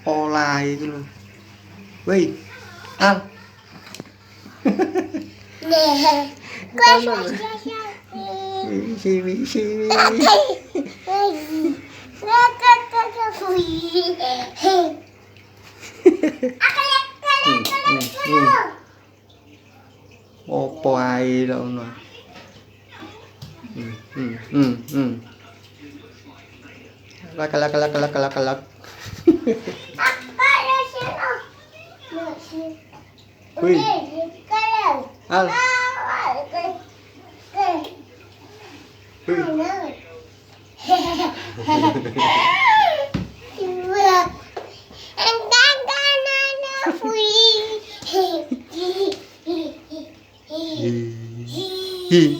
Olah itu loh. Woi, Al. Sini. Opo ae lho ngono. Kalak. Wih. Al.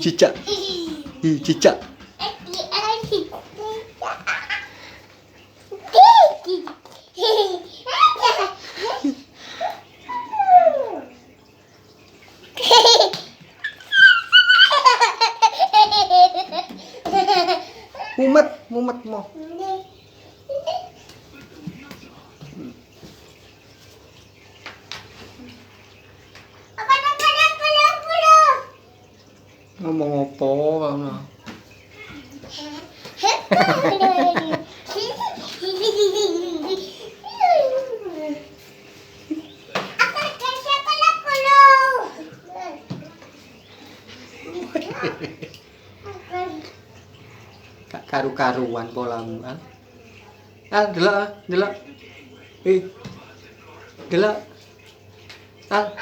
Cicak. Cicak. Mumet mo. Ngomong opo ngono. Karu-karuan polamu, Al. Al, delok. Delok. Al.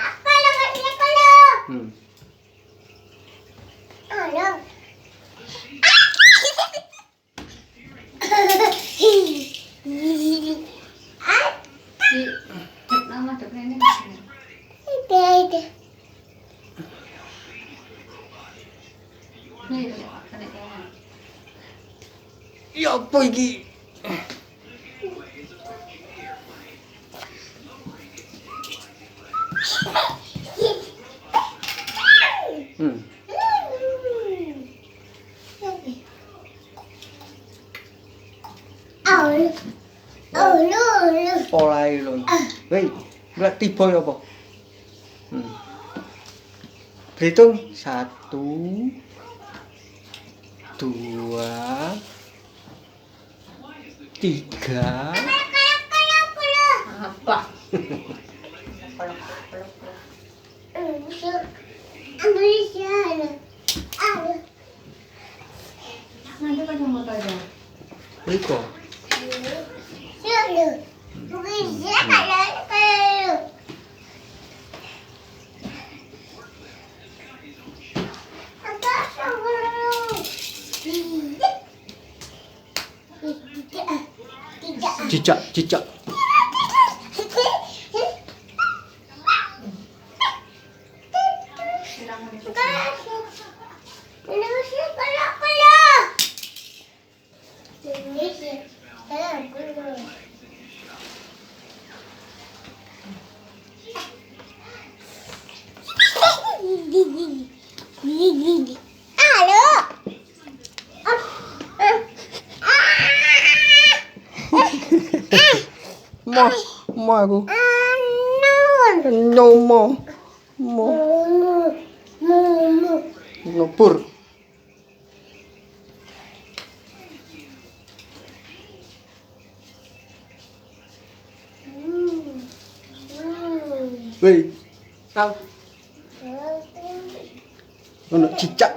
Ya apa iki? Polai lho. Wei, golek tiba ya apa? Berhitung 1 2 3. Apa? Nanti pakai motor aja. Iko. Cicak. Mo aku. Mo. Ngepur. Wei. Al. Ono cicak.